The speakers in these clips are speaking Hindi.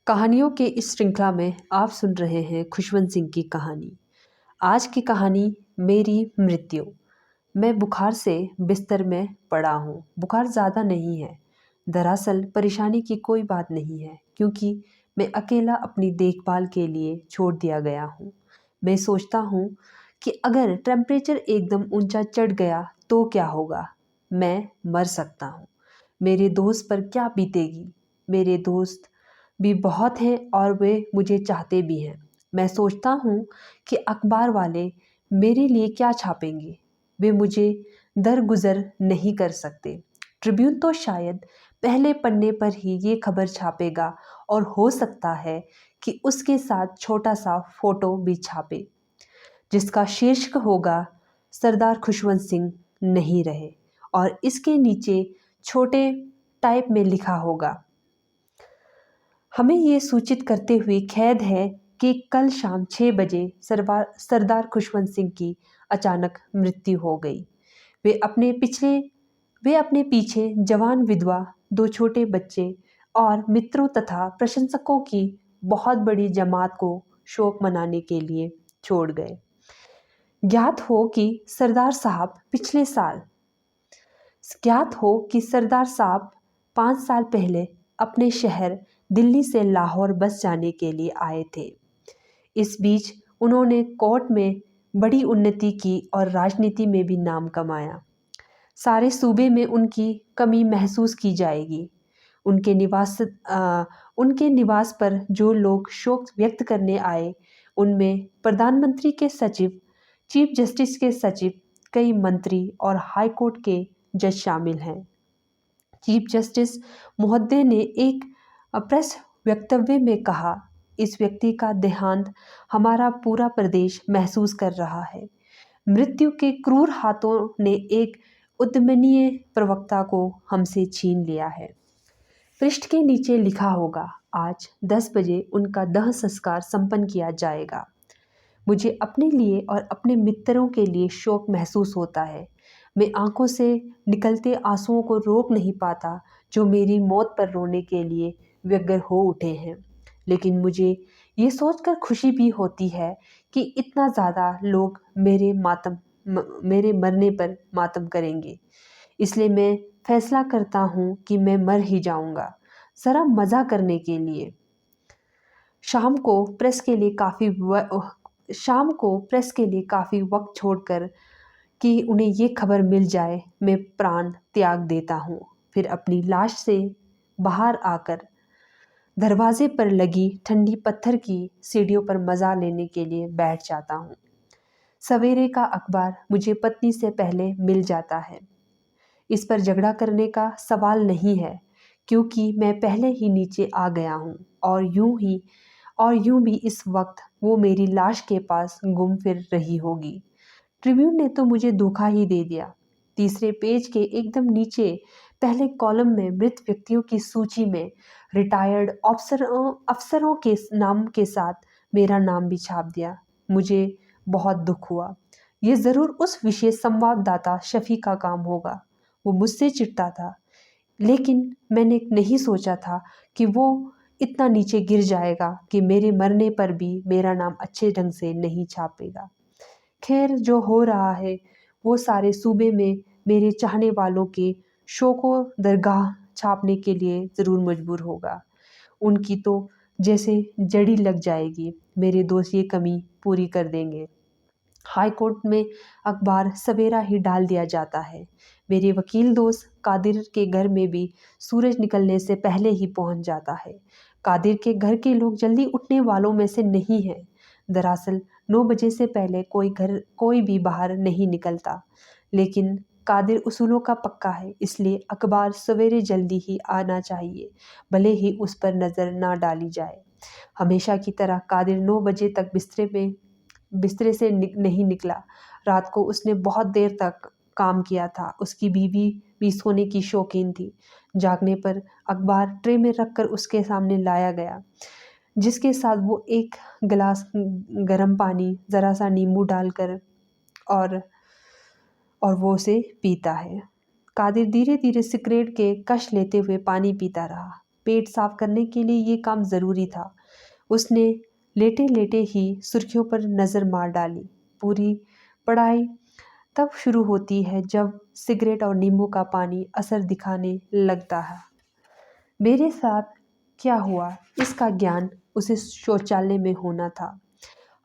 कहानियों के इस श्रृंखला में आप सुन रहे हैं खुशवंत सिंह की कहानी। आज की कहानी मेरी मृत्यु। मैं बुखार से बिस्तर में पड़ा हूँ। बुखार ज़्यादा नहीं है। दरअसल परेशानी की कोई बात नहीं है, क्योंकि मैं अकेला अपनी देखभाल के लिए छोड़ दिया गया हूँ। मैं सोचता हूँ कि अगर टेम्परेचर एकदम ऊंचा चढ़ गया तो क्या होगा। मैं मर सकता हूँ। मेरे दोस्त पर क्या बीतेगी। मेरे दोस्त भी बहुत हैं और वे मुझे चाहते भी हैं। मैं सोचता हूँ कि अखबार वाले मेरे लिए क्या छापेंगे। वे मुझे दरगुजर नहीं कर सकते। ट्रिब्यून तो शायद पहले पन्ने पर ही ये खबर छापेगा, और हो सकता है कि उसके साथ छोटा सा फोटो भी छापे, जिसका शीर्षक होगा सरदार खुशवंत सिंह नहीं रहे, और इसके नीचे छोटे टाइप में लिखा होगा, हमें ये सूचित करते हुए खेद है कि कल शाम 6 बजे सरदार खुशवंत सिंह की अचानक मृत्यु हो गई। वे अपने पीछे जवान विधवा, 2 छोटे बच्चे और मित्रों तथा प्रशंसकों की बहुत बड़ी जमात को शोक मनाने के लिए छोड़ गए। ज्ञात हो कि सरदार साहब पिछले साल ज्ञात हो कि सरदार साहब 5 साल पहले अपने शहर दिल्ली से लाहौर बस जाने के लिए आए थे। इस बीच उन्होंने कोर्ट में बड़ी उन्नति की और राजनीति में भी नाम कमाया। सारे सूबे में उनकी कमी महसूस की जाएगी। उनके निवास पर जो लोग शोक व्यक्त करने आए, उनमें प्रधानमंत्री के सचिव, चीफ जस्टिस के सचिव, कई मंत्री और हाई कोर्ट के जज शामिल हैं। चीफ जस्टिस महोदय ने एक प्रेस वक्तव्य में कहा, इस व्यक्ति का देहांत हमारा पूरा प्रदेश महसूस कर रहा है। मृत्यु के क्रूर हाथों ने एक उद्यमनीय प्रवक्ता को हमसे छीन लिया है। पृष्ठ के नीचे लिखा होगा, आज 10 बजे उनका दाह संस्कार संपन्न किया जाएगा। मुझे अपने लिए और अपने मित्रों के लिए शोक महसूस होता है। मैं आंखों से निकलते आंसुओं को रोक नहीं पाता, जो मेरी मौत पर रोने के लिए व्यग्र हो उठे हैं। लेकिन मुझे ये सोचकर खुशी भी होती है कि इतना ज़्यादा लोग मेरे मरने पर मातम करेंगे। इसलिए मैं फैसला करता हूँ कि मैं मर ही जाऊँगा, ज़रा मज़ा करने के लिए। शाम को प्रेस के लिए काफ़ी वक्त छोड़कर कि उन्हें ये खबर मिल जाए, मैं प्राण त्याग देता हूँ। फिर अपनी लाश से बाहर आकर दरवाजे पर लगी ठंडी पत्थर की सीढ़ियों पर मज़ा लेने के लिए बैठ जाता हूँ। सवेरे का अखबार मुझे पत्नी से पहले मिल जाता है। इस पर झगड़ा करने का सवाल नहीं है, क्योंकि मैं पहले ही नीचे आ गया हूँ, और यूं भी इस वक्त वो मेरी लाश के पास गुम फिर रही होगी। ट्रिब्यून ने तो मुझे धोखा ही दे दिया। तीसरे पेज के एकदम नीचे पहले कॉलम में मृत व्यक्तियों की सूची में रिटायर्ड अफसरों के नाम के साथ मेरा नाम भी छाप दिया। मुझे बहुत दुख हुआ। ये ज़रूर उस विशेष संवाददाता शफी का काम होगा। वो मुझसे चिढ़ता था, लेकिन मैंने नहीं सोचा था कि वो इतना नीचे गिर जाएगा कि मेरे मरने पर भी मेरा नाम अच्छे ढंग से नहीं छापेगा। खैर, जो हो रहा है वो सारे सूबे में मेरे चाहने वालों के शोको दरगाह छापने के लिए ज़रूर मजबूर होगा। उनकी तो जैसे जड़ी लग जाएगी। मेरे दोस्त ये कमी पूरी कर देंगे। हाई कोर्ट में अखबार सवेरा ही डाल दिया जाता है। मेरे वकील दोस्त कादिर के घर में भी सूरज निकलने से पहले ही पहुंच जाता है। कादिर के घर के लोग जल्दी उठने वालों में से नहीं हैं। दरअसल 9 बजे से पहले कोई भी बाहर नहीं निकलता, लेकिन कादिर उसूलों का पक्का है, इसलिए अखबार सवेरे जल्दी ही आना चाहिए, भले ही उस पर नज़र ना डाली जाए। हमेशा की तरह कादिर 9 बजे तक बिस्तरे से नहीं निकला। रात को उसने बहुत देर तक काम किया था। उसकी बीवी भी सोने की शौकीन थी। जागने पर अखबार ट्रे में रखकर उसके सामने लाया गया, जिसके साथ वो एक गिलास गर्म पानी, ज़रा सा नींबू डालकर और वो उसे पीता है। कादिर धीरे धीरे सिगरेट के कश लेते हुए पानी पीता रहा। पेट साफ करने के लिए ये काम ज़रूरी था। उसने लेटे लेटे ही सुर्खियों पर नज़र मार डाली। पूरी पढ़ाई तब शुरू होती है जब सिगरेट और नींबू का पानी असर दिखाने लगता है। मेरे साथ क्या हुआ इसका ज्ञान उसे शौचालय में होना था।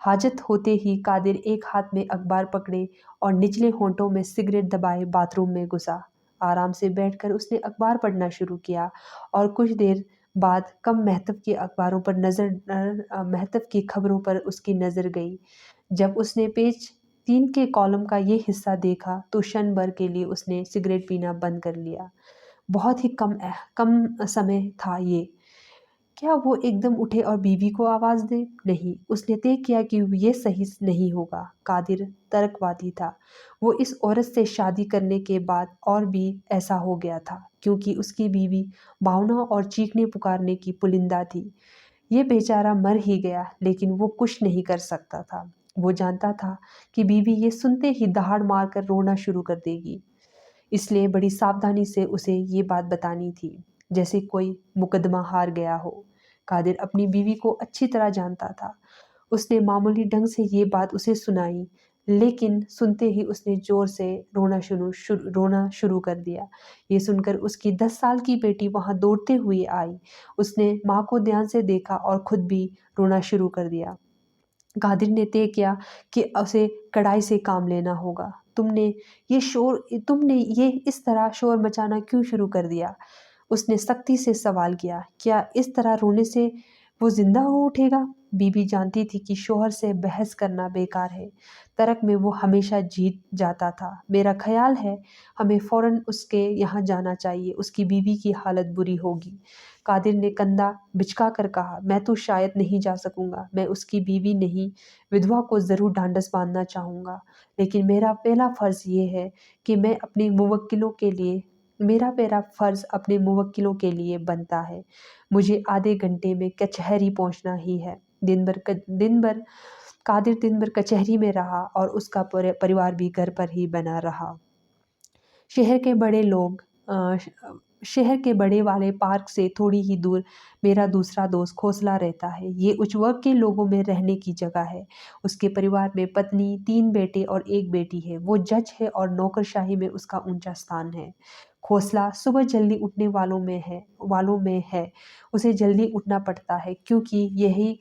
हाजत होते ही कादिर एक हाथ में अखबार पकड़े और निचले होंठों में सिगरेट दबाए बाथरूम में घुसा। आराम से बैठकर उसने अखबार पढ़ना शुरू किया और कुछ देर बाद कम महत्व के अखबारों पर महत्व की खबरों पर उसकी नज़र गई। जब उसने पेज 3 के कॉलम का ये हिस्सा देखा तो क्षण भर के लिए उसने सिगरेट पीना बंद कर लिया। बहुत ही कम समय था ये। क्या वो एकदम उठे और बीवी को आवाज़ दे? नहीं, उसने तय किया कि ये सही नहीं होगा। कादिर तर्कवादी था। वो इस औरत से शादी करने के बाद और भी ऐसा हो गया था, क्योंकि उसकी बीवी भावना और चीखने पुकारने की पुलिंदा थी। ये बेचारा मर ही गया, लेकिन वो कुछ नहीं कर सकता था। वो जानता था कि बीवी ये सुनते ही दहाड़ मारकर रोना शुरू कर देगी। इसलिए बड़ी सावधानी से उसे ये बात बतानी थी, जैसे कोई मुकदमा हार गया हो। कादिर अपनी बीवी को अच्छी तरह जानता था। उसने मामूली ढंग से ये बात उसे सुनाई, लेकिन सुनते ही उसने ज़ोर से रोना शुरू कर दिया। ये सुनकर उसकी 10 साल की बेटी वहाँ दौड़ते हुए आई। उसने माँ को ध्यान से देखा और खुद भी रोना शुरू कर दिया। कादिर ने तय किया कि उसे कड़ाई से काम लेना होगा। तुमने ये इस तरह शोर मचाना क्यों शुरू कर दिया? उसने सख्ती से सवाल किया। क्या इस तरह रोने से वो जिंदा हो उठेगा? बीबी जानती थी कि शोहर से बहस करना बेकार है। तर्क में वो हमेशा जीत जाता था। मेरा ख्याल है हमें फौरन उसके यहाँ जाना चाहिए, उसकी बीवी की हालत बुरी होगी। कादिर ने कंधा बिचका कर कहा, मैं तो शायद नहीं जा सकूंगा। मैं उसकी बीवी नहीं, विधवा को ज़रूर ढांढस बांधना चाहूँगा, लेकिन मेरा पहला फ़र्ज़ अपने मुवक्किलों के लिए बनता है। मुझे आधे घंटे में कचहरी पहुंचना ही है। कादिर दिन भर कचहरी में रहा और उसका परिवार भी घर पर ही बना रहा। शहर के बड़े लोग अ, श शहर के बड़े वाले पार्क से थोड़ी ही दूर मेरा दूसरा दोस्त खोसला रहता है। ये उच्च वर्ग के लोगों में रहने की जगह है। उसके परिवार में पत्नी, 3 बेटे और 1 बेटी है। वो जज है और नौकरशाही में उसका ऊँचा स्थान है। खोसला सुबह जल्दी उठने वालों में है। उसे जल्दी उठना पड़ता है क्योंकि यही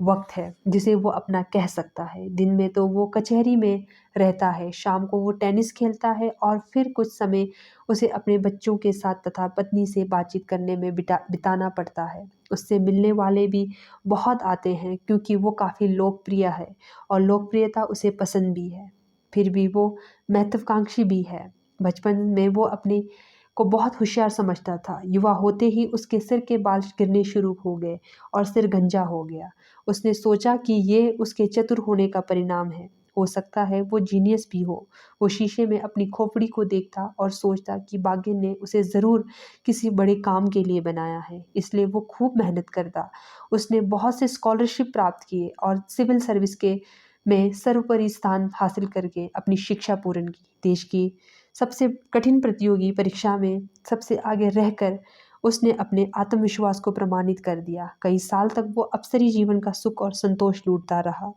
वक़्त है जिसे वो अपना कह सकता है। दिन में तो वो कचहरी में रहता है, शाम को वो टेनिस खेलता है और फिर कुछ समय उसे अपने बच्चों के साथ तथा पत्नी से बातचीत करने में बिताना पड़ता है। उससे मिलने वाले भी बहुत आते हैं क्योंकि वो काफ़ी लोकप्रिय है और लोकप्रियता उसे पसंद भी है। फिर भी वो महत्वाकांक्षी भी है। बचपन में वो अपने को बहुत होशियार समझता था। युवा होते ही उसके सिर के बाल गिरने शुरू हो गए और सिर गंजा हो गया। उसने सोचा कि ये उसके चतुर होने का परिणाम है। हो सकता है वो जीनियस भी हो। वो शीशे में अपनी खोपड़ी को देखता और सोचता कि भाग्य ने उसे ज़रूर किसी बड़े काम के लिए बनाया है, इसलिए वो खूब मेहनत करता। उसने बहुत से स्कॉलरशिप प्राप्त किए और सिविल सर्विस के में सर्वोपरि स्थान हासिल करके अपनी शिक्षा पूर्ण की। देश की सबसे कठिन प्रतियोगी परीक्षा में सबसे आगे रहकर उसने अपने आत्मविश्वास को प्रमाणित कर दिया। कई साल तक वो अफसरी जीवन का सुख और संतोष लूटता रहा।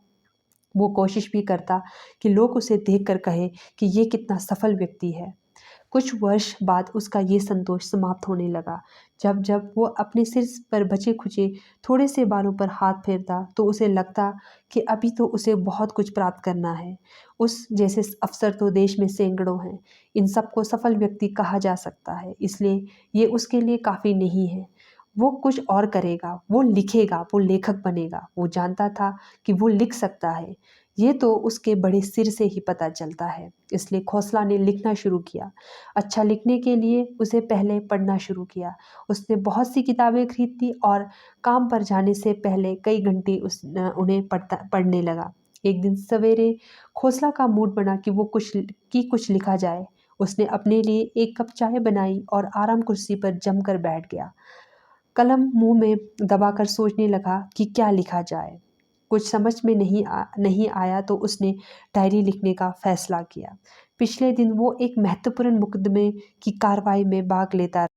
वो कोशिश भी करता कि लोग उसे देखकर कहें कि ये कितना सफल व्यक्ति है। कुछ वर्ष बाद उसका ये संतोष समाप्त होने लगा। जब जब वो अपने सिर पर बचे खुचे थोड़े से बालों पर हाथ फेरता तो उसे लगता कि अभी तो उसे बहुत कुछ प्राप्त करना है। उस जैसे अफसर तो देश में सैकड़ों हैं। इन सबको सफल व्यक्ति कहा जा सकता है, इसलिए ये उसके लिए काफ़ी नहीं है। वो कुछ और करेगा, वो लिखेगा, वो लेखक बनेगा। वो जानता था कि वो लिख सकता है। ये तो उसके बड़े सिर से ही पता चलता है। इसलिए खोसला ने लिखना शुरू किया। अच्छा लिखने के लिए उसे पहले पढ़ना शुरू किया। उसने बहुत सी किताबें खरीद ली और काम पर जाने से पहले कई घंटे उन्हें पढ़ने लगा। एक दिन सवेरे खोसला का मूड बना कि कुछ लिखा जाए। उसने अपने लिए एक कप चाय बनाई और आराम कुर्सी पर जमकर बैठ गया। कलम मुंह में दबाकर सोचने लगा कि क्या लिखा जाए। कुछ समझ में नहीं आया तो उसने डायरी लिखने का फैसला किया। पिछले दिन वो एक महत्वपूर्ण मुकदमे की कार्रवाई में भाग लेता।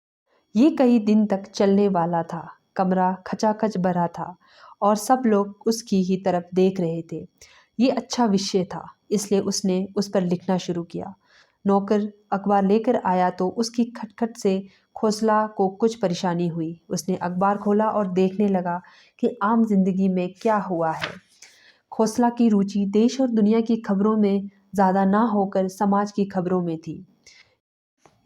ये कई दिन तक चलने वाला था। कमरा खचाखच भरा था और सब लोग उसकी ही तरफ देख रहे थे। ये अच्छा विषय था, इसलिए उसने उस पर लिखना शुरू किया। नौकर अखबार लेकर आया तो उसकी खटखट से खोसला को कुछ परेशानी हुई। उसने अखबार खोला और देखने लगा कि आम जिंदगी में क्या हुआ है। खोसला की रुचि देश और दुनिया की खबरों में ज़्यादा ना होकर समाज की खबरों में थी।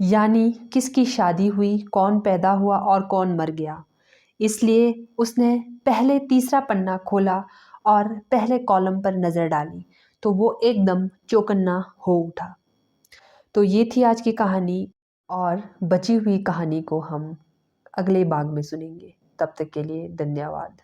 यानी किसकी शादी हुई, कौन पैदा हुआ और कौन मर गया। इसलिए उसने पहले तीसरा पन्ना खोला और पहले कॉलम पर नज़र डाली तो वो एकदम चौकन्ना हो उठा। तो ये थी आज की कहानी और बची हुई कहानी को हम अगले भाग में सुनेंगे। तब तक के लिए धन्यवाद।